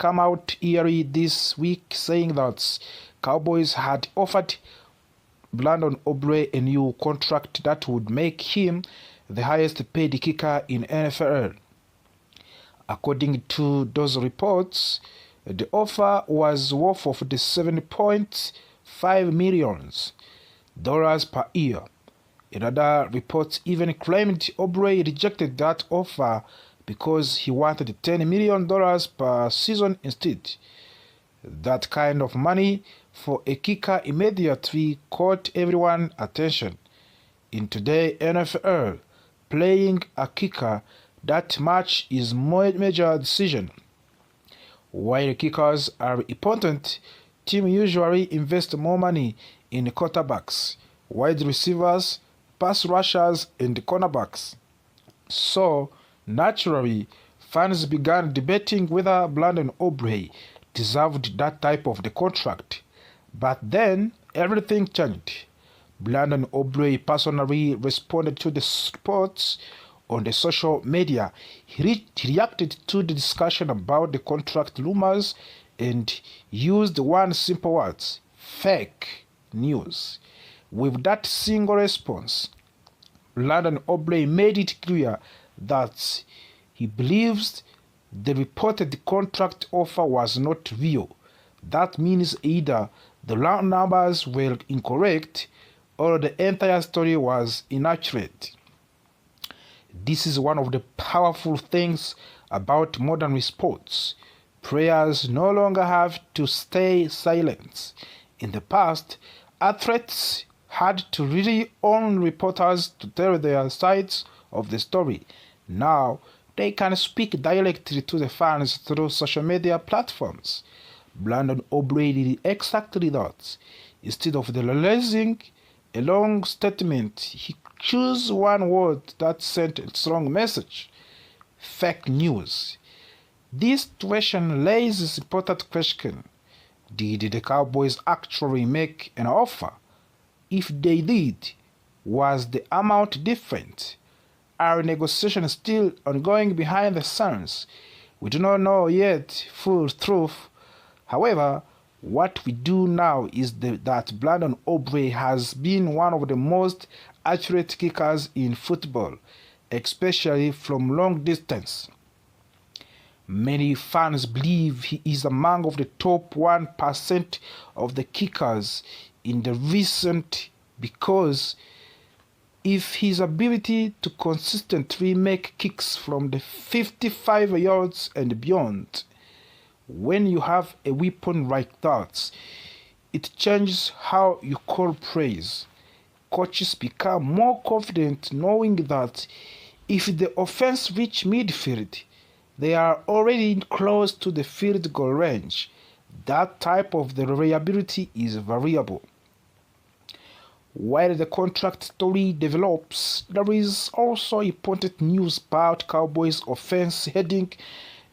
come out early this week saying that Cowboys had offered Brandon Aubrey a new contract that would make him the highest paid kicker in NFL. According to those reports, the offer was worth of the $7.5 million per year. Another report even claimed Aubrey rejected that offer because he wanted $10 million per season instead. That kind of money for a kicker immediately caught everyone's attention. In today's NFL, playing a kicker that much is a major decision. While kickers are important, teams usually invest more money in quarterbacks, wide receivers, pass rushers, and cornerbacks. So, naturally, fans began debating whether Brandon Aubrey deserved that type of the contract. But then, everything changed. Brandon Aubrey personally responded to the reports on the social media. He reacted to the discussion about the contract rumors and used one simple word: fake news. With that single response, Brandon Aubrey made it clear that he believes the reported contract offer was not real. That means either the round numbers were incorrect or the entire story was inaccurate. This is one of the powerful things about modern sports. Players no longer have to stay silent. In the past, athletes had to rely on reporters to tell their sides of the story. Now, they can speak directly to the fans through social media platforms. Brandon Aubrey did exactly that. Instead of releasing a long statement, he chose one word that sent a strong message: fake news. This situation raises an important question. Did the Cowboys actually make an offer? If they did, was the amount different? Are negotiations still ongoing behind the scenes? We do not know yet full truth. However, what we do now is that Brandon Aubrey has been one of the most accurate kickers in football, especially from long distance. Many fans believe he is among the top 1% of the kickers in the recent because if his ability to consistently make kicks from the 55 yards and beyond. When you have a weapon like that, it changes how you call plays. Coaches become more confident knowing that if the offense reach midfield, they are already close to the field goal range. That type of the reliability is variable. While the contract story develops, there is also important news about Cowboys offense heading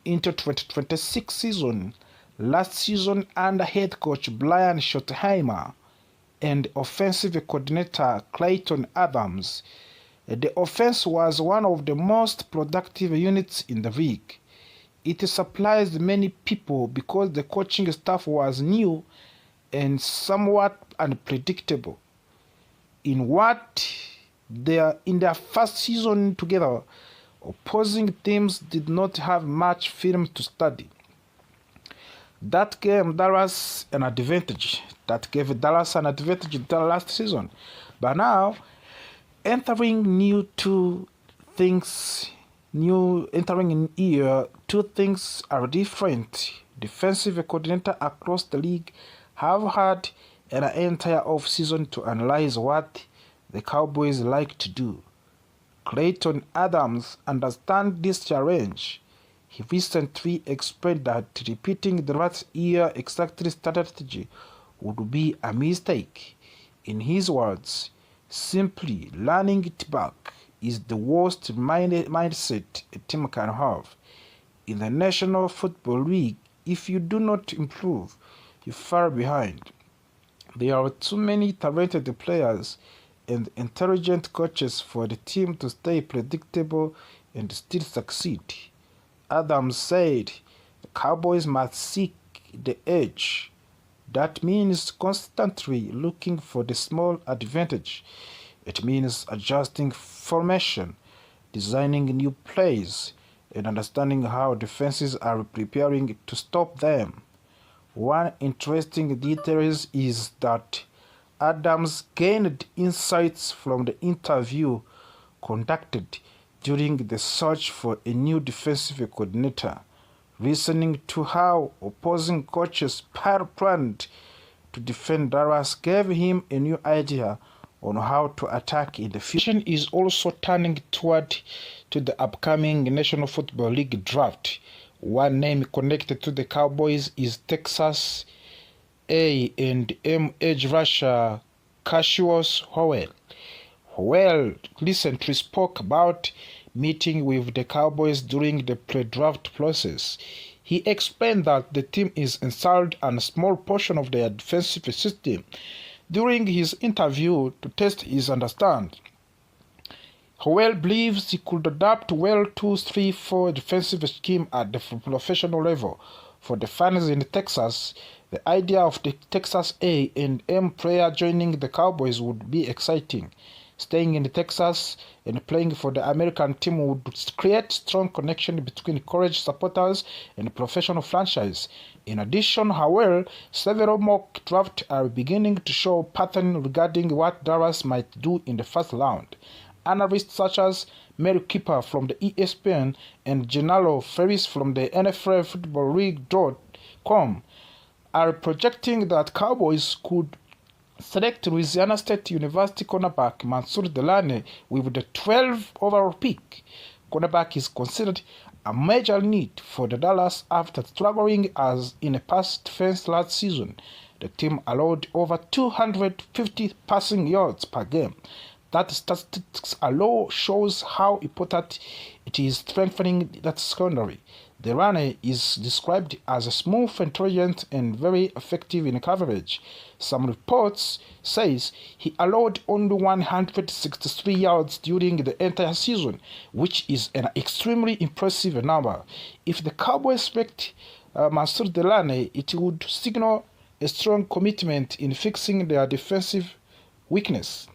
into 2026 season. Last season, under head coach Brian Schottenheimer and offensive coordinator Clayton Adams, the offense was one of the most productive units in the league. It surprised many people because the coaching staff was new and somewhat unpredictable. In their first season together, opposing teams did not have much film to study. That gave Dallas an advantage. Last season. But now, entering in year, two things are different. Defensive coordinator across the league have had an entire off-season to analyze what the Cowboys like to do. Clayton Adams understands this challenge. He recently explained that repeating the last year exactly strategy would be a mistake. In his words, simply running it back is the worst mindset a team can have. In the National Football League, if you do not improve, you fall behind. There are too many talented players and intelligent coaches for the team to stay predictable and still succeed. Adams said The Cowboys must seek the edge. That means constantly looking for the small advantage. It means adjusting formation, designing new plays, and understanding how defenses are preparing to stop them. One interesting detail is that Adams gained insights from the interview conducted during the search for a new defensive coordinator, listening to how opposing coaches planned to defend Dallas gave him a new idea on how to attack in the future. Is also turning toward to the upcoming National Football League draft. One name connected to the Cowboys is Texas A&M edge rusher Cassius Howell. Howell recently spoke about meeting with the Cowboys during the pre-draft process. He explained that the team is installed on a small portion of their defensive system. During his interview to test his understanding, Howell believes he could adapt well to 3-4 defensive scheme at the professional level. For the fans in Texas, the idea of the Texas A&M player joining the Cowboys would be exciting. Staying in Texas and playing for the American team would create strong connection between college supporters and professional franchise. In addition, however, several mock drafts are beginning to show pattern regarding what Dallas might do in the first round. Analysts such as Mary Kipper from the ESPN and Gennaro Ferris from the NFL Football League.com are projecting that Cowboys could select Louisiana State University cornerback Mansour Delane with the 12th overall pick. Cornerback is considered a major need for the Dallas after struggling as in a pass defense last season. The team allowed over 250 passing yards per game. That statistics alone shows how important it is strengthening that secondary. Delane is described as smooth, intelligent, and very effective in coverage. Some reports says he allowed only 163 yards during the entire season, which is an extremely impressive number. If the Cowboys select Mansour Delane, it would signal a strong commitment in fixing their defensive weakness.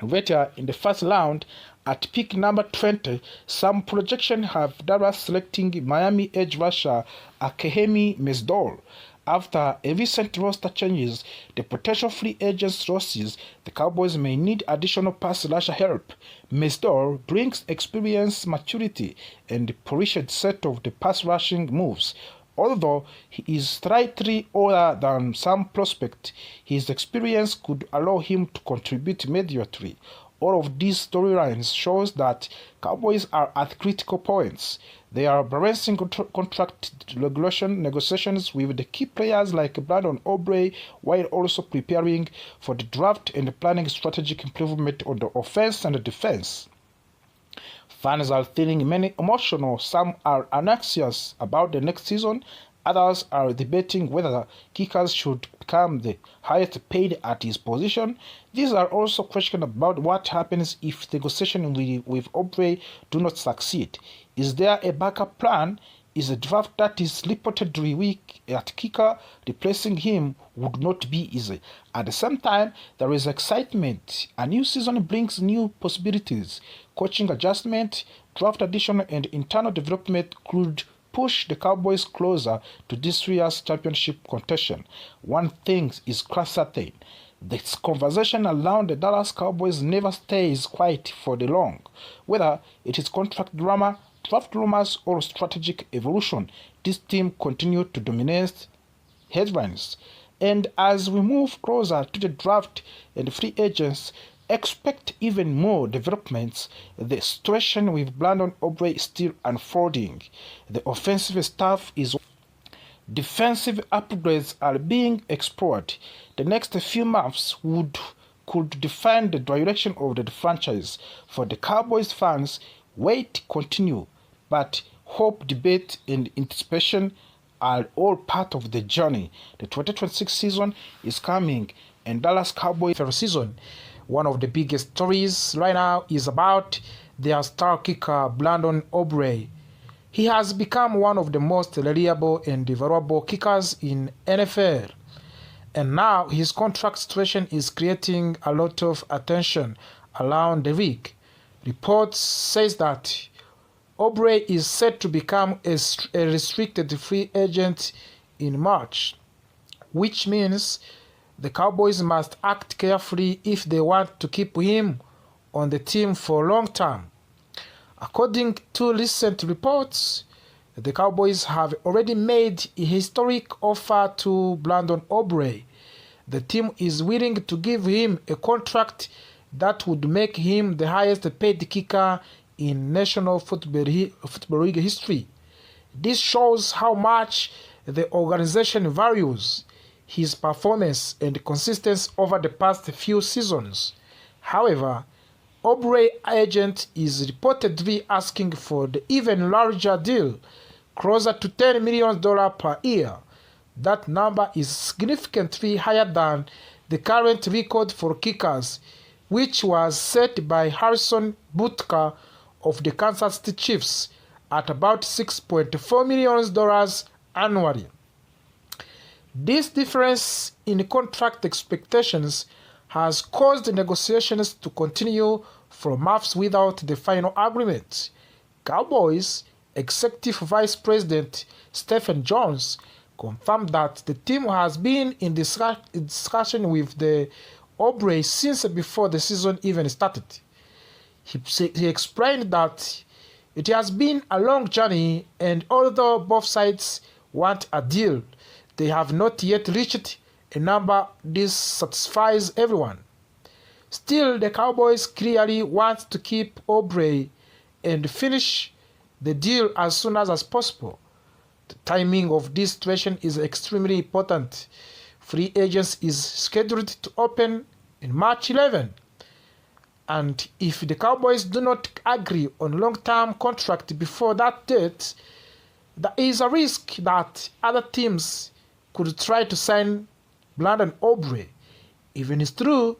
Later in the first round, at pick number 20, some projections have Dallas selecting Miami edge rusher Akehemi Mesdol. After a recent roster changes, the potential free agents losses, the Cowboys may need additional pass rusher help. Mesdol brings experience, maturity, and a polished set of the pass rushing moves. Although he is slightly older than some prospects, his experience could allow him to contribute immediately. All of these storylines shows that Cowboys are at critical points. They are balancing contract regulation negotiations with the key players like Brandon Aubrey while also preparing for the draft and planning strategic improvement on the offense and the defense. Fans are feeling many emotional. Some are anxious about the next season. Others are debating whether kickers should become the highest paid at his position. These are also questions about what happens if negotiations with Aubrey do not succeed. Is there a backup plan? Is a draft that is reportedly weak at kicker replacing him would not be easy. At the same time, there is excitement. A new season brings new possibilities. Coaching adjustment, draft addition, and internal development could push the Cowboys closer to this year's championship contention. One thing is certain. This conversation around the Dallas Cowboys never stays quiet for the long. Whether it is contract drama, draft rumors, or strategic evolution, this team continues to dominate headlines. And as we move closer to the draft and free agents, expect even more developments. The situation with Brandon Aubrey is still unfolding. The offensive staff is defensive upgrades are being explored. The next few months could define the direction of the franchise. For the Cowboys fans, wait continue, but hope, debate, and anticipation are all part of the journey. The 2026 season is coming, and Dallas Cowboys season. One of the biggest stories right now is about their star kicker Brandon Aubrey. He has become one of the most reliable and valuable kickers in NFL. And now his contract situation is creating a lot of attention around the league. Reports says that Aubrey is set to become a restricted free agent in March, which means the Cowboys must act carefully if they want to keep him on the team for a long time. According to recent reports, the Cowboys have already made a historic offer to Brandon Aubrey. The team is willing to give him a contract that would make him the highest paid kicker in National Football League history. This shows how much the organization values his performance and consistency over the past few seasons. However, Aubrey's agent is reportedly asking for the even larger deal, closer to $10 million per year. That number is significantly higher than the current record for kickers, which was set by Harrison Butker of the Kansas City Chiefs at about $6.4 million annually. This difference in contract expectations has caused negotiations to continue for months without the final agreement. Cowboys Executive Vice President Stephen Jones confirmed that the team has been in discussion with the Aubrey since before the season even started. He explained that it has been a long journey, and although both sides want a deal, they have not yet reached a number this satisfies everyone. Still, the Cowboys clearly want to keep Aubrey and finish the deal as soon as possible. The timing of this situation is extremely important. Free agency is scheduled to open in March 11. And if the Cowboys do not agree on long-term contract before that date, there is a risk that other teams could try to sign Brandon Aubrey. Even if true,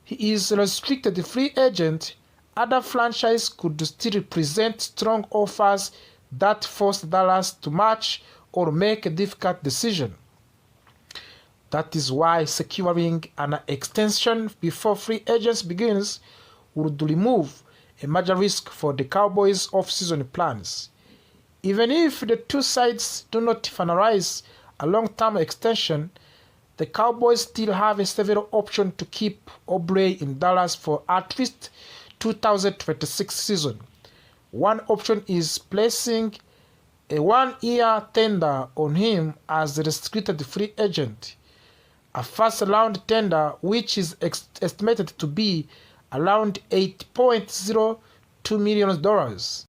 he is a restricted free agent, other franchises could still present strong offers that force Dallas to match or make a difficult decision. That is why securing an extension before free agency begins would remove a major risk for the Cowboys' off-season plans. Even if the two sides do not finalize a long-term extension, the Cowboys still have several options to keep Aubrey in Dallas for at least 2026 season. One option is placing a one-year tender on him as a restricted free agent. A first-round tender, which is estimated to be around $8.02 million.